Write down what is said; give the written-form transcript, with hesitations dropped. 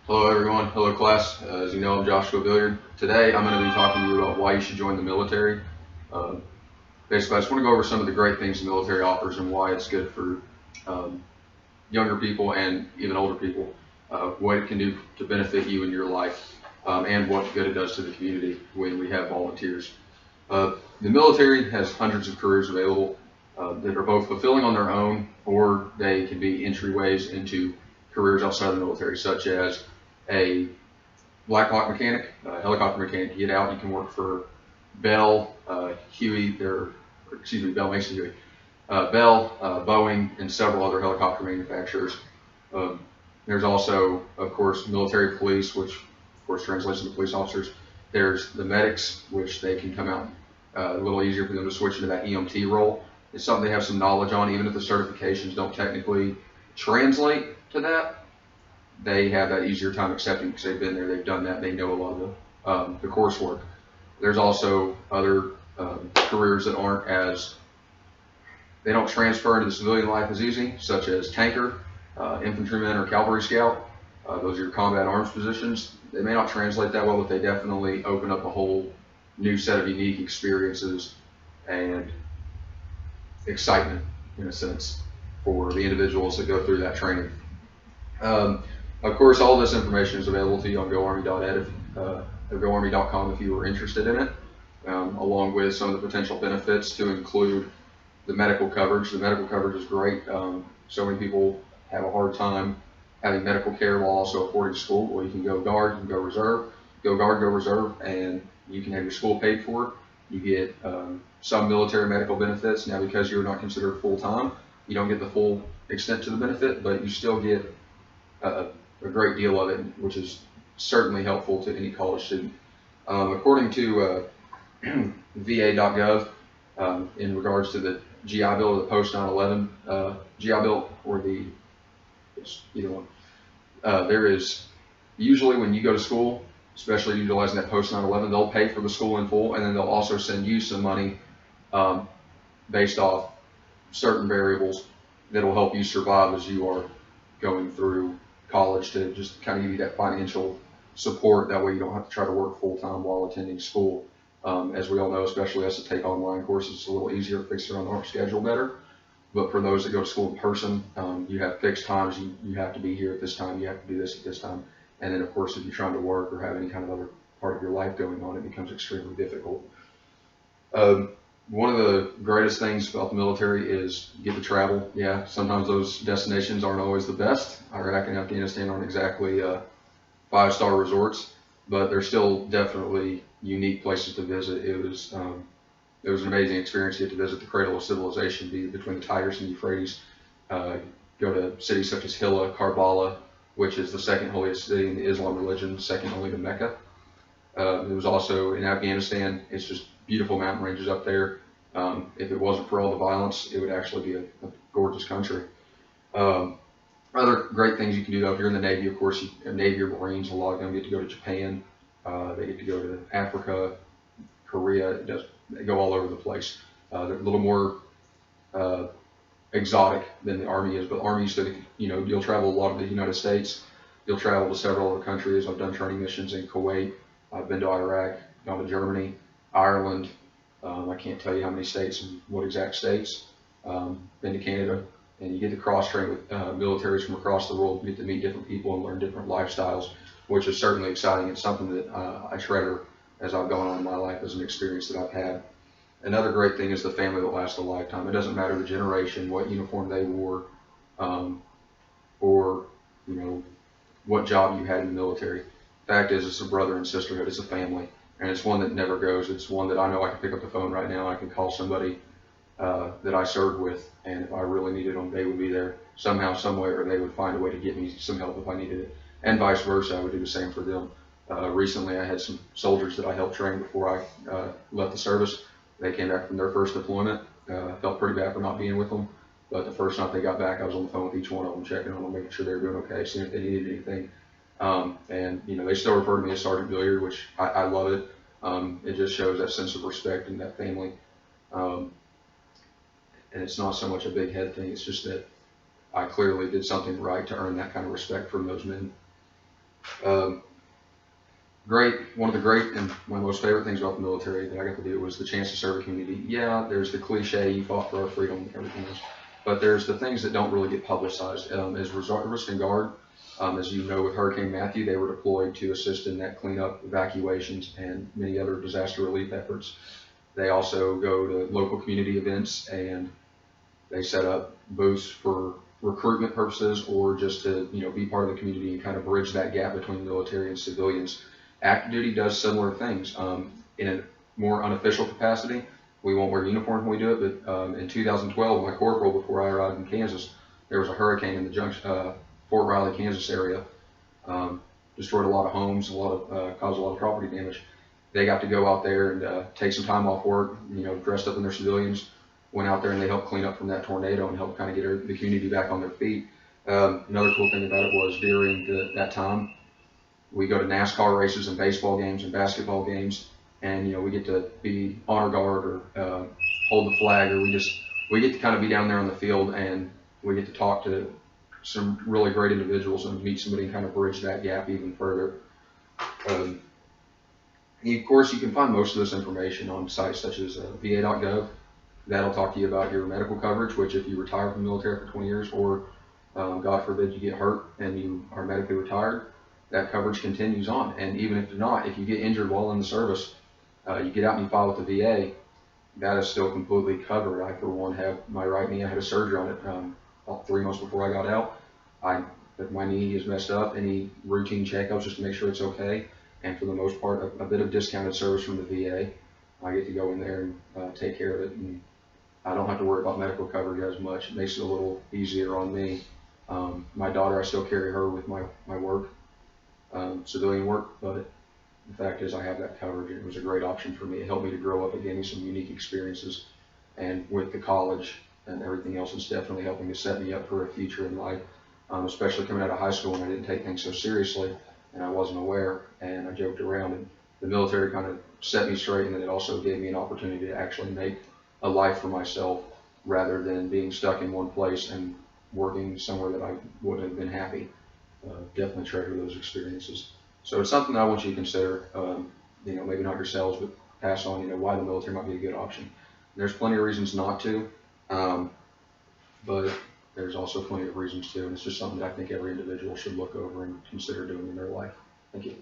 Hello everyone, hello class. As you know, I'm Joshua Billiard. Today I'm going to be talking to you about why you should join the military. Um, Basically, I just want to go over some of the great things the military offers and why it's good for um, younger people and even older people, what it can do to benefit you in your life, and what good it does to the community when we have volunteers. The military has hundreds of careers available that are both fulfilling on their own, or they can be entryways into careers outside of the military, such as a Black Hawk mechanic, helicopter mechanic. You get out, you can work for Bell, Huey, Bell makes Huey, Bell, Boeing, and several other helicopter manufacturers. Um, there's also, of course, military police, which of course translates into police officers. There's the medics, which they can come out a little easier for them to switch into that EMT role. It's something they have some knowledge on, even if the certifications don't technically translate to that. They have that easier time accepting because they've been there, they've done that, they know a lot of the coursework. There's also other careers that aren't as, they don't transfer into the civilian life as easy, such as tanker, infantryman, or cavalry scout. Those are your combat arms positions. They may not translate that well, but they definitely open up a whole new set of unique experiences and excitement, in a sense, for the individuals that go through that training. Of course, all this information is available to you on GoArmy.ed, GoArmy.com if you were interested in it, along with some of the potential benefits to include the medical coverage. The medical coverage is great. So many people have a hard time having medical care while also affording school. Well, you can go guard, you can go reserve, go guard, go reserve, and you can have your school paid for. You get some military medical benefits. Now, because you're not considered full-time, you don't get the full extent to the benefit, but you still get a great deal of it, which is certainly helpful to any college student. According to VA.gov, in regards to the GI Bill or the post 9/11 GI Bill, or either one, there is usually, when you go to school, especially utilizing that post 9/11, they'll pay for the school in full, and then they'll also send you some money based off certain variables that will help you survive as you are going through college, to just kind of give you that financial support. That way you don't have to try to work full time while attending school. As we all know, especially us that take online courses, it's a little easier to fix it on our schedule better. But for those that go to school in person, you have fixed times. You have to be here at this time. You have to do this at this time. And then, of course, if you're trying to work or have any kind of other part of your life going on, it becomes extremely difficult. One of the greatest things about the military is you get to travel. Yeah, sometimes those destinations aren't always the best. Iraq and Afghanistan aren't exactly 5-star resorts, but they're still definitely unique places to visit. It was an amazing experience to get to visit the cradle of civilization, be between the Tigris and Euphrates. Go to cities such as Hilla, Karbala, which is the second holiest city in the Islam religion, second only to Mecca. It was also in Afghanistan. It's just beautiful mountain ranges up there. If it wasn't for all the violence, it would actually be a gorgeous country. Other great things you can do if you're in the Navy, of course, Navy or Marines, a lot of them get to go to Japan. They get to go to Africa, Korea. They go all over the place. They're a little more exotic than the Army is, but Army, so you'll travel a lot of the United States. You'll travel to several other countries. I've done training missions in Kuwait. I've been to Iraq, gone to Germany, Ireland. I can't tell you how many states and what exact states. Been to Canada, and you get to cross-train with militaries from across the world. You get to meet different people and learn different lifestyles, which is certainly exciting. It's something that I treasure as I've gone on in my life, as an experience that I've had. Another great thing is the family that lasts a lifetime. It doesn't matter the generation, what uniform they wore, or what job you had in the military. Fact is, it's a brother and sisterhood. It's a family, and it's one that never goes. It's one that I know I can pick up the phone right now. I can call somebody that I served with, and if I really needed them, they would be there somehow, some way, or they would find a way to get me some help if I needed it, and vice versa. I would do the same for them. Recently, I had some soldiers that I helped train before I left the service. They came back from their first deployment. Felt pretty bad for not being with them, but the first night they got back, I was on the phone with each one of them, checking on them, making sure they were doing okay, seeing if they needed anything. And they still refer to me as Sergeant Billiard, which I love it. It just shows that sense of respect and that family. and it's not so much a big head thing. It's just that I clearly did something right to earn that kind of respect from those men. Um, one of the great and one of the most favorite things about the military that I got to do was the chance to serve a community. Yeah, there's the cliche, you fought for our freedom and everything else, but there's the things that don't really get publicized. As reservist and guard, as you know, with Hurricane Matthew, they were deployed to assist in that cleanup, evacuations, and many other disaster relief efforts. They also go to local community events, and they set up booths for recruitment purposes or just to, be part of the community and kind of bridge that gap between military and civilians. Active duty does similar things in a more unofficial capacity. We won't wear uniforms when we do it, but in 2012, my corporal, before I arrived in Kansas, there was a hurricane in the Fort Riley, Kansas area. Destroyed a lot of homes, caused a lot of property damage. They got to go out there and take some time off work, dressed up in their civilians, went out there and they helped clean up from that tornado and helped kind of get the community back on their feet. Another cool thing about it was during that time, we go to NASCAR races and baseball games and basketball games, and we get to be honor guard or hold the flag, or we get to kind of be down there on the field, and we get to talk to some really great individuals and meet somebody and kind of bridge that gap even further. Of course, you can find most of this information on sites such as va.gov. That'll talk to you about your medical coverage, which if you retire from the military after 20 years, or God forbid you get hurt and you are medically retired, that coverage continues on. And even if you're not, if you get injured while in the service, you get out and you file with the VA, that is still completely covered. I, for one, have my right knee. I had a surgery on it about 3 months before I got out. If my knee is messed up, any routine checkups just to make sure it's okay. And for the most part, a bit of discounted service from the VA. I get to go in there and take care of it. And I don't have to worry about medical coverage as much. It makes it a little easier on me. My daughter, I still carry her with my work, civilian work, but the fact is I have that coverage, and it was a great option for me. It helped me to grow up. It gave me some unique experiences, and with the college and everything else, it's definitely helping to set me up for a future in life, especially coming out of high school when I didn't take things so seriously and I wasn't aware and I joked around, and the military kind of set me straight, and then it also gave me an opportunity to actually make a life for myself rather than being stuck in one place and working somewhere that I wouldn't have been happy. Definitely treasure those experiences. So it's something that I want you to consider, maybe not yourselves, but pass on, why the military might be a good option. There's plenty of reasons not to, but there's also plenty of reasons to, and it's just something that I think every individual should look over and consider doing in their life. Thank you.